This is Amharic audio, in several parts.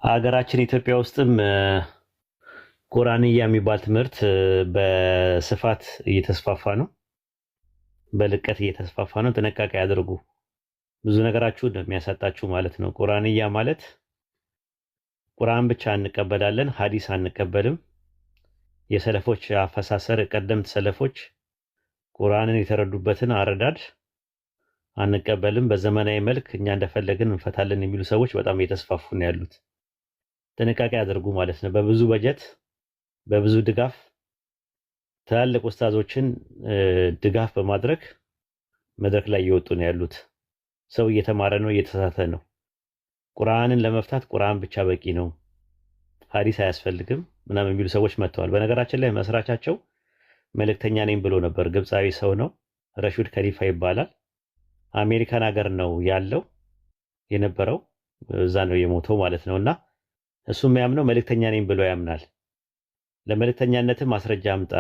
ሀገራችን ኢትዮጵያ ውስጥም ቁርአንያ የሚባል ትምህርት በስፋት እየተስፋፋ ነው፣ በልቀት እየተስፋፋ ነው። ጥንቃቄ አድርጉ። ብዙ ነገራችሁ እንደሚያሳጣችሁ ማለት ነው። ቁርአንያ ማለት ቁርአን ብቻ እንቀበላለን፣ ሐዲስ አንቀበልም። የሰለፎች አፈሳሰር ቀደምት ሰለፎች ቁርአንን የተረዱበትን አረዳድ አንቀበልም። በዘመናዊ መልክ እኛ እንደፈለግን እንፈታለን የሚሉ ሰዎች በጣም እየተስፋፉ ነው ያሉት። ጥንቃቄ አድርጉ ማለት ነው። በብዙ በጀት በብዙ ድጋፍ ትላልቅ ኡስታዞችን ድጋፍ በማድረግ መድረክ ላይ እየወጡ ነው ያሉት። ሰው እየተማረ ነው፣ እየተሳተ ነው። ቁርአንን ለመፍታት ቁርአን ብቻ በቂ ነው፣ ሐዲስ አያስፈልግም ምናምን የሚሉ ሰዎች መጥተዋል። በነገራችን ላይ መስራቻቸው መልእክተኛ ነኝ ብሎ ነበር። ግብፃዊ ሰው ነው፣ ረሹድ ከሊፋ ይባላል። አሜሪካን ሀገር ነው ያለው የነበረው፣ እዛ ነው የሞተው ማለት ነውና እሱ የሚያምነው መልእክተኛ ነኝ ብሎ ያምናል። ለመልእክተኛነትም ማስረጃ አምጣ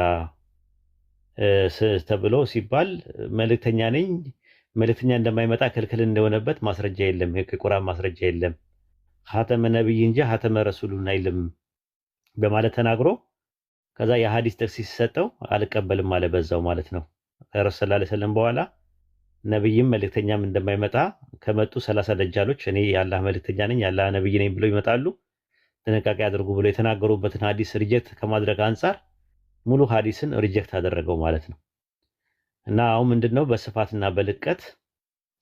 ተብሎ ሲባል መልእክተኛ ነኝ፣ መልእክተኛ እንደማይመጣ ክልክል እንደሆነበት ማስረጃ የለም፣ የቁርአን ማስረጃ የለም፣ ኻተመ ነብይ እንጂ ኻተመ ረሱሉን አይልም በማለት ተናግሮ ከዛ የሐዲስ ጥቅስ ሲሰጠው አልቀበልም አለ በዛው ማለት ነው። ከረሱል ሰለላሁ ዐለይሂ ወሰለም በኋላ ነብይም መልእክተኛም እንደማይመጣ ከመጡ 30 ደጃሎች እኔ የአላህ መልእክተኛ ነኝ የአላህ ነብይ ነኝ ብለው ይመጣሉ፣ ጥንቃቄ አድርጉ ብሎ የተናገሩበትን ሐዲስ ሪጀክት ከማድረግ አንጻር ሙሉ ሐዲስን ሪጀክት አደረገው ማለት ነው። እና አሁን ምንድነው በስፋትና በልቀት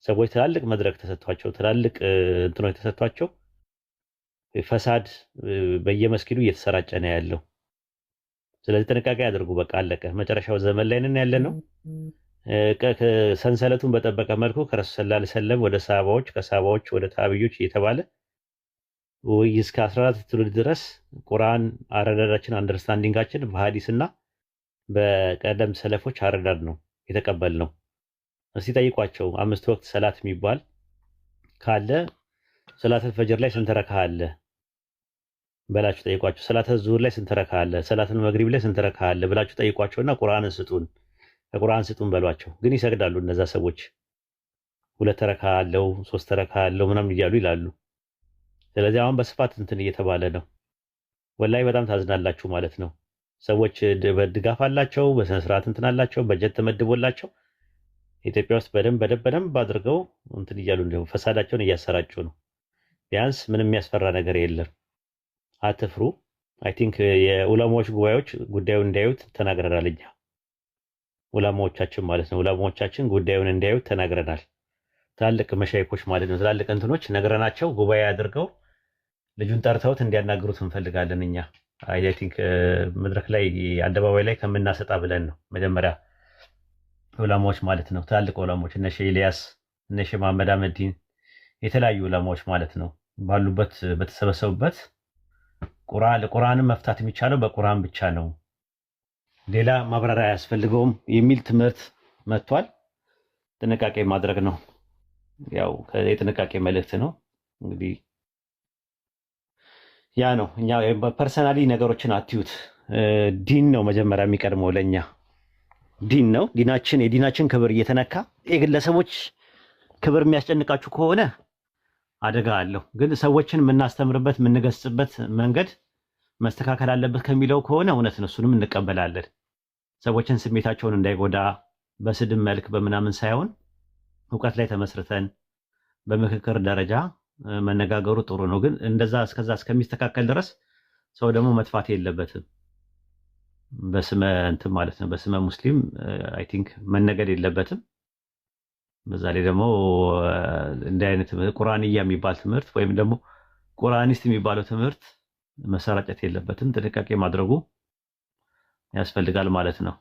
ሰዎች ትላልቅ መድረክ ተሰጥቷቸው ትላልቅ እንትኖች ተሰጥቷቸው ፈሳድ በየመስጊዱ እየተሰራጨ ነው ያለው። ስለዚህ ጥንቃቄ አድርጉ። በቃ አለቀ። መጨረሻው ዘመን ላይ ነን ያለነው። ሰንሰለቱን በጠበቀ መልኩ ከረሱል ሰለላሁ ዐለይሂ ወሰለም ወደ ሰሃባዎች ከሰሃባዎች ወደ ታቢዮች እየተባለ እስከ 14 ትውልድ ድረስ ቁርአን አረዳዳችን አንደርስታንዲንጋችን በሐዲስና በቀደም ሰለፎች አረዳድ ነው የተቀበልነው። እስቲ ጠይቋቸው። 5 ወቅት ሰላት የሚባል ካለ ሰላተል ፈጅር ላይ ስንት ረካ አለ በላችሁ ጠይቋቸው። ሰላተል ዙሁር ላይ ስንት ረካ አለ፣ ሰላተል መግሪብ ላይ ስንት ረካ አለ ብላችሁ ጠይቋቸውና ቁርአንን ስጡን ከቁርአን ስጡን በሏቸው። ግን ይሰግዳሉ እነዛ ሰዎች። 2 ረካ አለው 3 ረካ አለው ምናምን እያሉ ይላሉ። ስለዚህ አሁን በስፋት እንትን እየተባለ ነው። ወላይ በጣም ታዝናላችሁ ማለት ነው። ሰዎች በድጋፍ አላቸው፣ በስነ ስርዓት እንትን አላቸው፣ በጀት ተመድቦላቸው ኢትዮጵያ ውስጥ በደንብ አድርገው እንትን እያሉ ነው፣ ፈሳዳቸውን እያሰራጩ ነው። ቢያንስ ምንም የሚያስፈራ ነገር የለም። አትፍሩ። አይ ቲንክ የዑለማዎች ጉባኤዎች ጉዳዩን እንዲያዩት ተናግረናል። እኛ ዑለማዎቻችን ማለት ነው፣ ዑለማዎቻችን ጉዳዩን እንዲያዩት ተናግረናል። ትላልቅ መሻይኮች ማለት ነው፣ ትላልቅ እንትኖች ነግረናቸው ጉባኤ አድርገው ልጁን ጠርተውት እንዲያናግሩት እንፈልጋለን። እኛ አይ ቲንክ መድረክ ላይ አደባባይ ላይ ከምናሰጣ ብለን ነው መጀመሪያ ዑለማዎች ማለት ነው፣ ትላልቅ ዑለማዎች እነ ሼህ ኢልያስ እነ ሼህ መሐመድ አህመዲን የተለያዩ ዑለማዎች ማለት ነው ባሉበት በተሰበሰቡበት ቁርአንን መፍታት የሚቻለው በቁርአን ብቻ ነው፣ ሌላ ማብራሪያ አያስፈልገውም የሚል ትምህርት መጥቷል። ጥንቃቄ ማድረግ ነው። ያው የጥንቃቄ መልእክት ነው እንግዲህ ያ ነው። እኛ ፐርሰናሊ ነገሮችን አትዩት። ዲን ነው መጀመሪያ የሚቀድመው ለኛ ዲን ነው። የዲናችን ክብር እየተነካ የግለሰቦች ክብር የሚያስጨንቃችሁ ከሆነ አደጋ አለው። ግን ሰዎችን የምናስተምርበት የምንገስጽበት መንገድ መስተካከል አለበት ከሚለው ከሆነ እውነት ነው፣ እሱንም እንቀበላለን። ሰዎችን ስሜታቸውን እንዳይጎዳ በስድብ መልክ በምናምን ሳይሆን እውቀት ላይ ተመስርተን በምክክር ደረጃ መነጋገሩ ጥሩ ነው። ግን እንደዛ እስከዛ እስከሚስተካከል ድረስ ሰው ደግሞ መጥፋት የለበትም። በስመ እንትን ማለት ነው፣ በስመ ሙስሊም አይ ቲንክ መነገድ የለበትም። በዛ ላይ ደግሞ እንደ አይነት ቁርአንያ የሚባል ትምህርት ወይም ደግሞ ቁርአኒስት የሚባለው ትምህርት መሰራጨት የለበትም። ጥንቃቄ ማድረጉ ያስፈልጋል ማለት ነው።